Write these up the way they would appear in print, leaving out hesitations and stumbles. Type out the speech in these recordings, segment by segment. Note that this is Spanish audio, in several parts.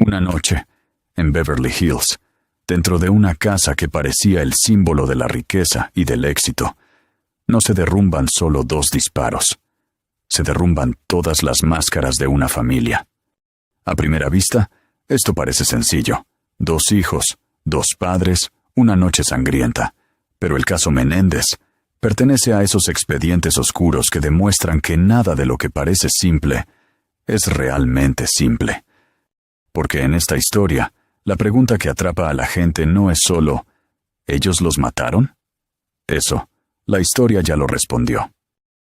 Una noche, en Beverly Hills, dentro de una casa que parecía el símbolo de la riqueza y del éxito, no se derrumban solo 2 disparos. Se derrumban todas las máscaras de una familia. A primera vista, esto parece sencillo. 2 hijos, 2 padres, una noche sangrienta. Pero el caso Menéndez pertenece a esos expedientes oscuros que demuestran que nada de lo que parece simple es realmente simple. Porque en esta historia, la pregunta que atrapa a la gente no es solo ¿ellos los mataron? Eso, la historia ya lo respondió.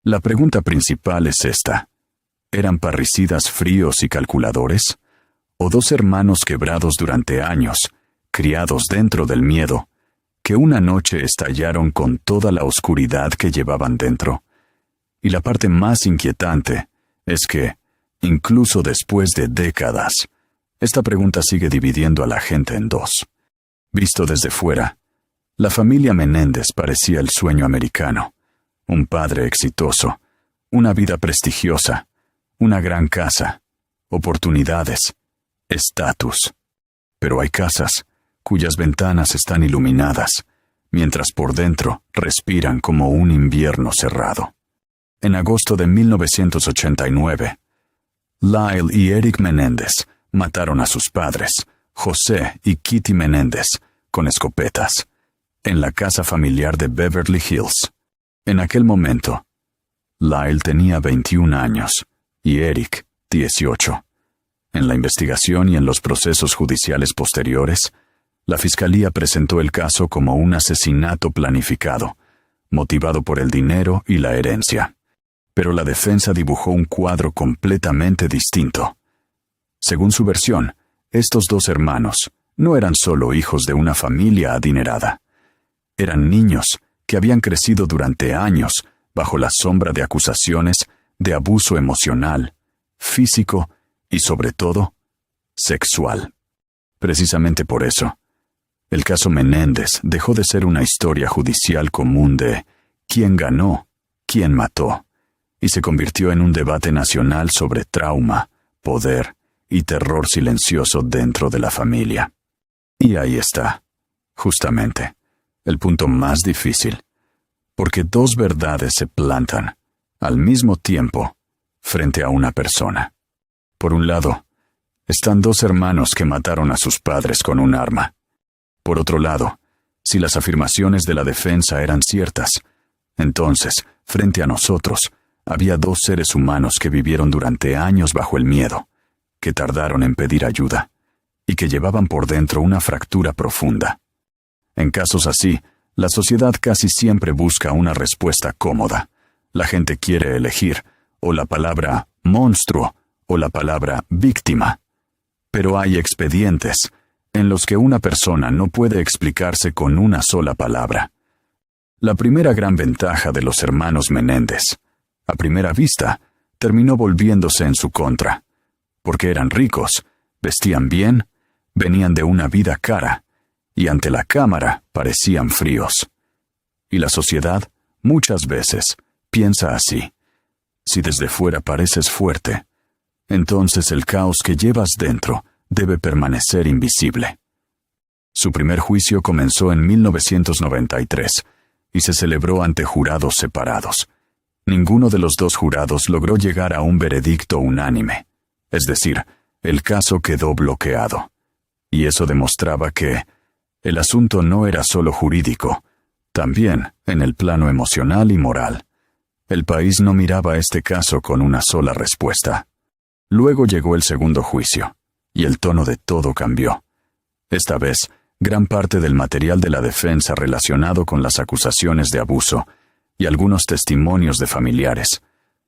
La pregunta principal es esta: ¿eran parricidas fríos y calculadores? ¿O 2 hermanos quebrados durante años, criados dentro del miedo, que una noche estallaron con toda la oscuridad que llevaban dentro? Y la parte más inquietante es que, incluso después de décadas, esta pregunta sigue dividiendo a la gente en 2. Visto desde fuera, la familia Menéndez parecía el sueño americano. Un padre exitoso, una vida prestigiosa, una gran casa, oportunidades, estatus. Pero hay casas cuyas ventanas están iluminadas, mientras por dentro respiran como un invierno cerrado. En agosto de 1989, Lyle y Eric Menéndez mataron a sus padres, José y Kitty Menéndez, con escopetas, en la casa familiar de Beverly Hills. En aquel momento, Lyle tenía 21 años y Eric 18. En la investigación y en los procesos judiciales posteriores, la fiscalía presentó el caso como un asesinato planificado, motivado por el dinero y la herencia. Pero la defensa dibujó un cuadro completamente distinto. Según su versión, estos 2 hermanos no eran solo hijos de una familia adinerada. Eran niños que habían crecido durante años bajo la sombra de acusaciones de abuso emocional, físico y, sobre todo, sexual. Precisamente por eso, el caso Menéndez dejó de ser una historia judicial común de quién ganó, quién mató, y se convirtió en un debate nacional sobre trauma, poder y terror silencioso dentro de la familia. Y ahí está, justamente, el punto más difícil, porque 2 verdades se plantan, al mismo tiempo, frente a una persona. Por un lado, están 2 hermanos que mataron a sus padres con un arma. Por otro lado, si las afirmaciones de la defensa eran ciertas, entonces, frente a nosotros, había 2 seres humanos que vivieron durante años bajo el miedo, que tardaron en pedir ayuda, y que llevaban por dentro una fractura profunda. En casos así, la sociedad casi siempre busca una respuesta cómoda. La gente quiere elegir o la palabra monstruo o la palabra víctima. Pero hay expedientes en los que una persona no puede explicarse con una sola palabra. La primera gran ventaja de los hermanos Menéndez, a primera vista, terminó volviéndose en su contra, porque eran ricos, vestían bien, venían de una vida cara, y ante la cámara parecían fríos. Y la sociedad, muchas veces, piensa así: si desde fuera pareces fuerte, entonces el caos que llevas dentro debe permanecer invisible. Su primer juicio comenzó en 1993 y se celebró ante jurados separados. Ninguno de los 2 jurados logró llegar a un veredicto unánime, es decir, el caso quedó bloqueado. Y eso demostraba que el asunto no era solo jurídico, también en el plano emocional y moral. El país no miraba este caso con una sola respuesta. Luego llegó el segundo juicio, y el tono de todo cambió. Esta vez, gran parte del material de la defensa relacionado con las acusaciones de abuso y algunos testimonios de familiares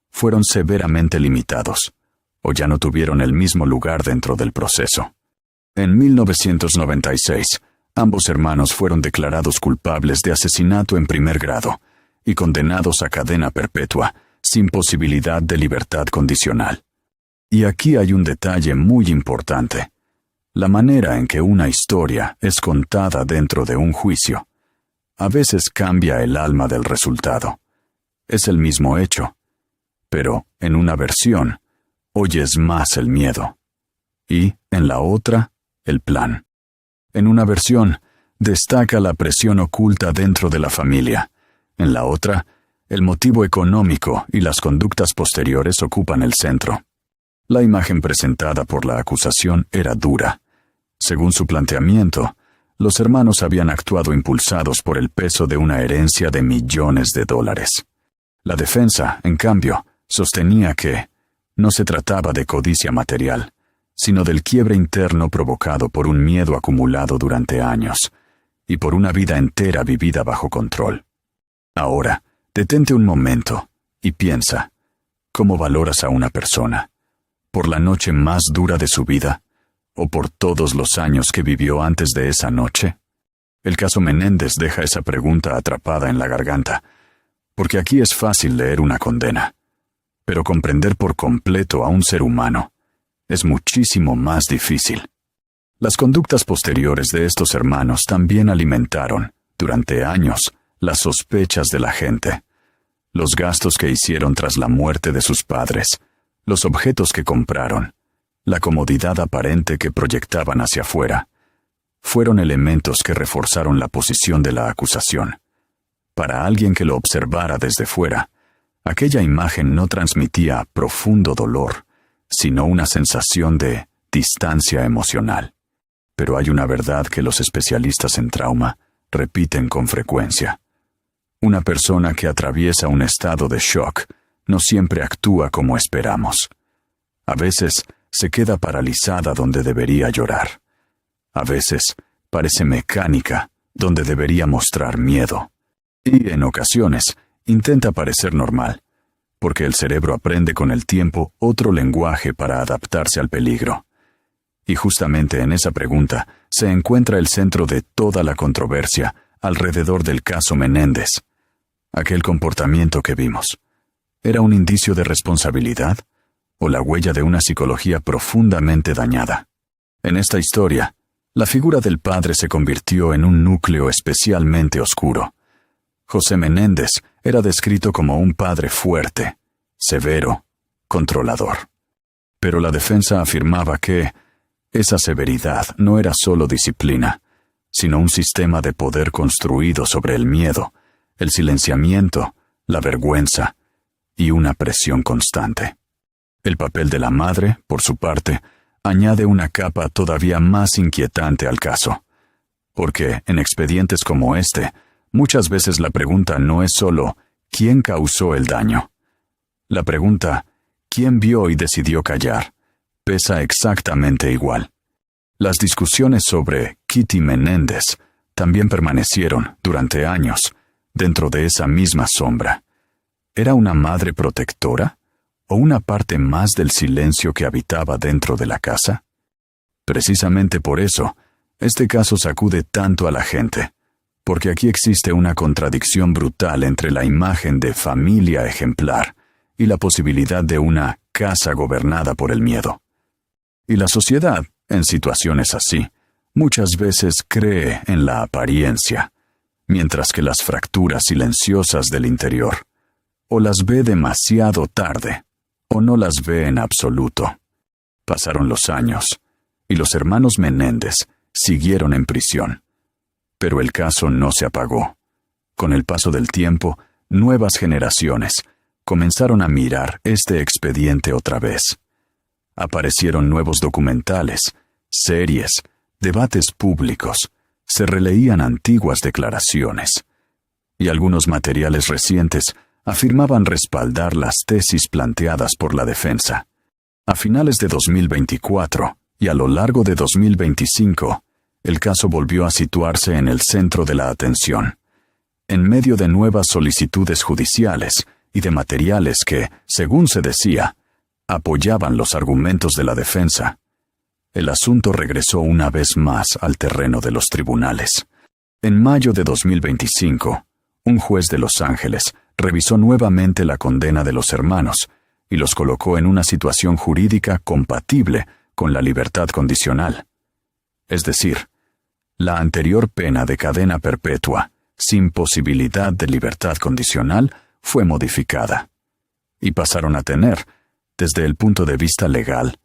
fueron severamente limitados, o ya no tuvieron el mismo lugar dentro del proceso. En 1996, ambos hermanos fueron declarados culpables de asesinato en primer grado y condenados a cadena perpetua, sin posibilidad de libertad condicional. Y aquí hay un detalle muy importante: la manera en que una historia es contada dentro de un juicio a veces cambia el alma del resultado. Es el mismo hecho, pero en una versión oyes más el miedo y, En la otra, el plan. En una versión, destaca la presión oculta dentro de la familia. En la otra, el motivo económico y las conductas posteriores ocupan el centro. La imagen presentada por la acusación era dura. Según su planteamiento, los hermanos habían actuado impulsados por el peso de una herencia de millones de dólares. La defensa, en cambio, sostenía que no se trataba de codicia material, sino del quiebre interno provocado por un miedo acumulado durante años y por una vida entera vivida bajo control. Ahora, detente un momento y piensa, ¿cómo valoras a una persona? ¿Por la noche más dura de su vida? ¿O por todos los años que vivió antes de esa noche? El caso Menéndez deja esa pregunta atrapada en la garganta, porque aquí es fácil leer una condena, pero comprender por completo a un ser humano es muchísimo más difícil. Las conductas posteriores de estos hermanos también alimentaron, durante años, las sospechas de la gente. Los gastos que hicieron tras la muerte de sus padres, los objetos que compraron, la comodidad aparente que proyectaban hacia afuera, fueron elementos que reforzaron la posición de la acusación. Para alguien que lo observara desde fuera, aquella imagen no transmitía profundo dolor, sino una sensación de distancia emocional. Pero hay una verdad que los especialistas en trauma repiten con frecuencia. Una persona que atraviesa un estado de shock no siempre actúa como esperamos. A veces se queda paralizada donde debería llorar. A veces parece mecánica donde debería mostrar miedo. Y en ocasiones intenta parecer normal, porque el cerebro aprende con el tiempo otro lenguaje para adaptarse al peligro. Y justamente en esa pregunta se encuentra el centro de toda la controversia alrededor del caso Menéndez. Aquel comportamiento que vimos, ¿era un indicio de responsabilidad o la huella de una psicología profundamente dañada? En esta historia, la figura del padre se convirtió en un núcleo especialmente oscuro. José Menéndez era descrito como un padre fuerte, severo, controlador. Pero la defensa afirmaba que esa severidad no era solo disciplina, sino un sistema de poder construido sobre el miedo, el silenciamiento, la vergüenza y una presión constante. El papel de la madre, por su parte, añade una capa todavía más inquietante al caso, porque en expedientes como este, muchas veces la pregunta no es solo ¿quién causó el daño? La pregunta ¿quién vio y decidió callar? Pesa exactamente igual. Las discusiones sobre Kitty Menéndez también permanecieron, durante años, dentro de esa misma sombra. ¿Era una madre protectora o una parte más del silencio que habitaba dentro de la casa? Precisamente por eso, este caso sacude tanto a la gente, porque aquí existe una contradicción brutal entre la imagen de familia ejemplar y la posibilidad de una casa gobernada por el miedo. Y la sociedad, en situaciones así, muchas veces cree en la apariencia, mientras que las fracturas silenciosas del interior, o las ve demasiado tarde, o no las ve en absoluto. Pasaron los años, y los hermanos Menéndez siguieron en prisión. Pero el caso no se apagó. Con el paso del tiempo, nuevas generaciones comenzaron a mirar este expediente otra vez. Aparecieron nuevos documentales, series, debates públicos, se releían antiguas declaraciones, y algunos materiales recientes afirmaban respaldar las tesis planteadas por la defensa. A finales de 2024 y a lo largo de 2025, el caso volvió a situarse en el centro de la atención, en medio de nuevas solicitudes judiciales y de materiales que, según se decía, apoyaban los argumentos de la defensa. El asunto regresó una vez más al terreno de los tribunales. En mayo de 2025, un juez de Los Ángeles revisó nuevamente la condena de los hermanos y los colocó en una situación jurídica compatible con la libertad condicional. Es decir, la anterior pena de cadena perpetua, sin posibilidad de libertad condicional, fue modificada, y pasaron a tener, desde el punto de vista legal,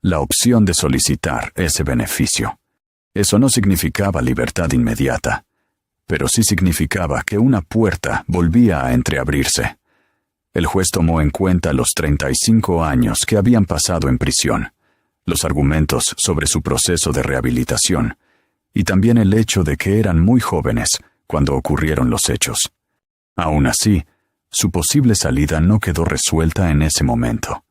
la opción de solicitar ese beneficio. Eso no significaba libertad inmediata, pero sí significaba que una puerta volvía a entreabrirse. El juez tomó en cuenta los 35 años que habían pasado en prisión, los argumentos sobre su proceso de rehabilitación, y también el hecho de que eran muy jóvenes cuando ocurrieron los hechos. Aún así, su posible salida no quedó resuelta en ese momento.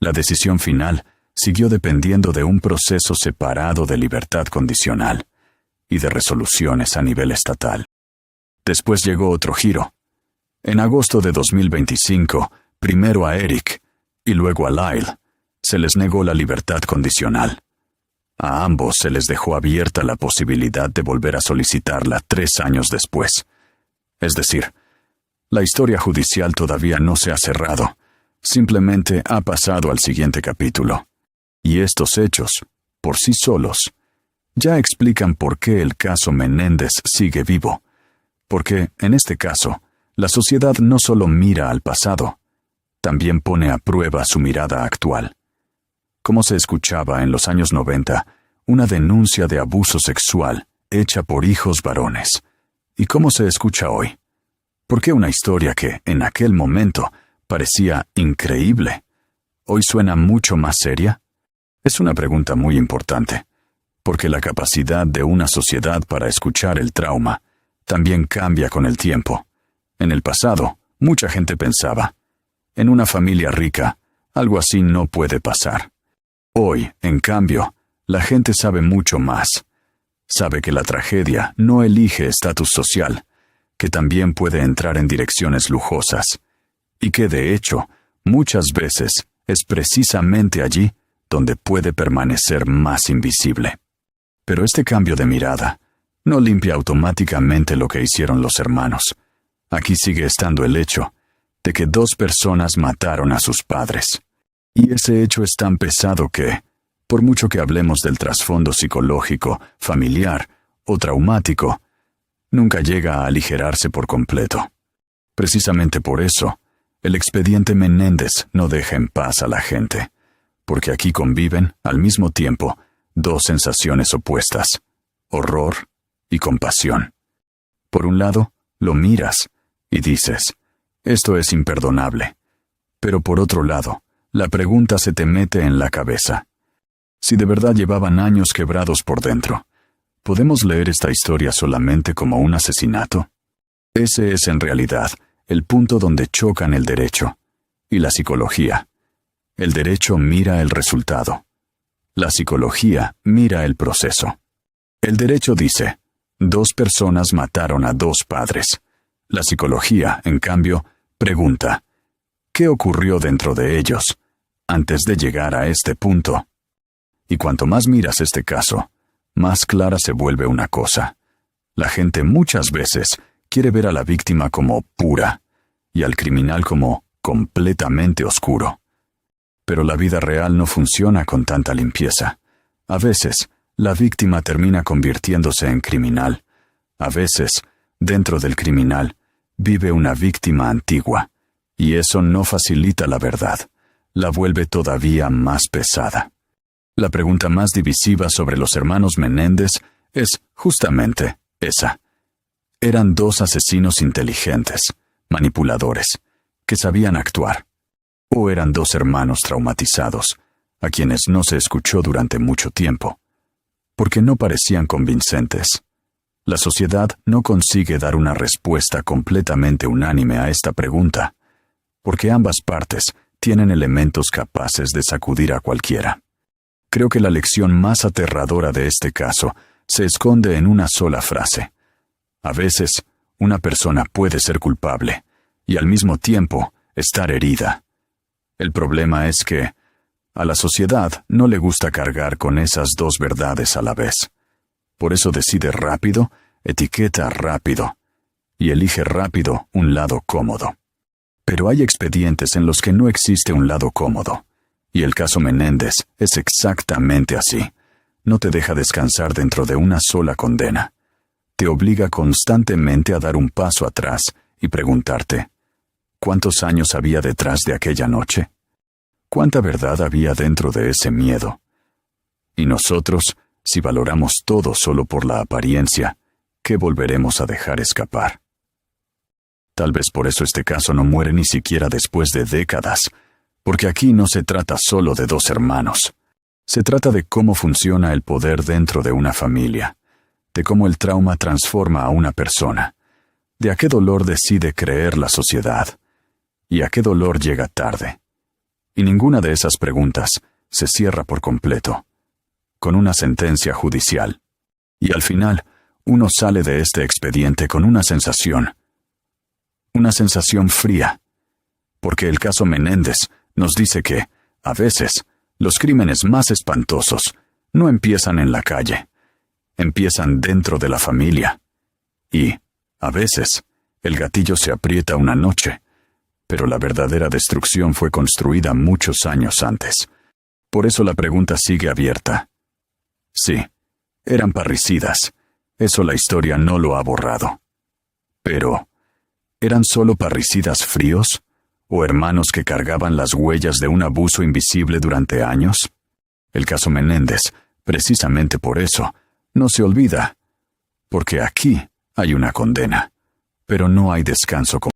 La decisión final siguió dependiendo de un proceso separado de libertad condicional y de resoluciones a nivel estatal. Después llegó otro giro. En agosto de 2025, primero a Eric y luego a Lyle, se les negó la libertad condicional. A ambos se les dejó abierta la posibilidad de volver a solicitarla 3 años después. Es decir, la historia judicial todavía no se ha cerrado, simplemente ha pasado al siguiente capítulo. Y estos hechos, por sí solos, ya explican por qué el caso Menéndez sigue vivo. Porque, en este caso, la sociedad no solo mira al pasado, también pone a prueba su mirada actual. Como se escuchaba en los años 90, una denuncia de abuso sexual hecha por hijos varones. ¿Y cómo se escucha hoy? ¿Por qué una historia que, en aquel momento, parecía increíble, hoy suena mucho más seria? Es una pregunta muy importante, porque la capacidad de una sociedad para escuchar el trauma también cambia con el tiempo. En el pasado, mucha gente pensaba, en una familia rica, algo así no puede pasar. Hoy, en cambio, la gente sabe mucho más. Sabe que la tragedia no elige estatus social, que también puede entrar en direcciones lujosas, y que de hecho, muchas veces, es precisamente allí donde puede permanecer más invisible. Pero este cambio de mirada no limpia automáticamente lo que hicieron los hermanos. Aquí sigue estando el hecho de que 2 personas mataron a sus padres. Y ese hecho es tan pesado que, por mucho que hablemos del trasfondo psicológico, familiar o traumático, nunca llega a aligerarse por completo. Precisamente por eso, el expediente Menéndez no deja en paz a la gente, porque aquí conviven, al mismo tiempo, 2 sensaciones opuestas, horror y compasión. Por un lado, lo miras y dices, esto es imperdonable. Pero por otro lado, la pregunta se te mete en la cabeza. Si de verdad llevaban años quebrados por dentro, ¿podemos leer esta historia solamente como un asesinato? Ese es en realidad el punto donde chocan el derecho y la psicología. El derecho mira el resultado. La psicología mira el proceso. El derecho dice, 2 personas mataron a 2 padres. La psicología, en cambio, pregunta, ¿qué ocurrió dentro de ellos antes de llegar a este punto? Y cuanto más miras este caso, más clara se vuelve una cosa. La gente muchas veces quiere ver a la víctima como pura y al criminal como completamente oscuro. Pero la vida real no funciona con tanta limpieza. A veces, la víctima termina convirtiéndose en criminal. A veces, dentro del criminal, vive una víctima antigua, y eso no facilita la verdad, la vuelve todavía más pesada. La pregunta más divisiva sobre los hermanos Menéndez es justamente esa. Eran 2 asesinos inteligentes, manipuladores, que sabían actuar. ¿O eran 2 hermanos traumatizados, a quienes no se escuchó durante mucho tiempo? Porque no parecían convincentes. La sociedad no consigue dar una respuesta completamente unánime a esta pregunta, porque ambas partes tienen elementos capaces de sacudir a cualquiera. Creo que la lección más aterradora de este caso se esconde en una sola frase. A veces, una persona puede ser culpable y al mismo tiempo estar herida. El problema es que a la sociedad no le gusta cargar con esas 2 verdades a la vez. Por eso decide rápido, etiqueta rápido, y elige rápido un lado cómodo. Pero hay expedientes en los que no existe un lado cómodo, y el caso Menéndez es exactamente así. No te deja descansar dentro de una sola condena. Te obliga constantemente a dar un paso atrás y preguntarte, ¿cuántos años había detrás de aquella noche? ¿Cuánta verdad había dentro de ese miedo? Y nosotros, si valoramos todo solo por la apariencia, ¿qué volveremos a dejar escapar? Tal vez por eso este caso no muere ni siquiera después de décadas, porque aquí no se trata solo de dos hermanos. Se trata de cómo funciona el poder dentro de una familia, de cómo el trauma transforma a una persona, de a qué dolor decide creer la sociedad, y a qué dolor llega tarde. Y ninguna de esas preguntas se cierra por completo, con una sentencia judicial. Y al final, uno sale de este expediente con una sensación fría, porque el caso Menéndez nos dice que, a veces, los crímenes más espantosos no empiezan en la calle, empiezan dentro de la familia. Y, a veces, el gatillo se aprieta una noche, pero la verdadera destrucción fue construida muchos años antes. Por eso la pregunta sigue abierta. Sí, eran parricidas, eso la historia no lo ha borrado. Pero, ¿eran solo parricidas fríos? ¿O hermanos que cargaban las huellas de un abuso invisible durante años? El caso Menéndez, precisamente por eso, no se olvida, porque aquí hay una condena, pero no hay descanso.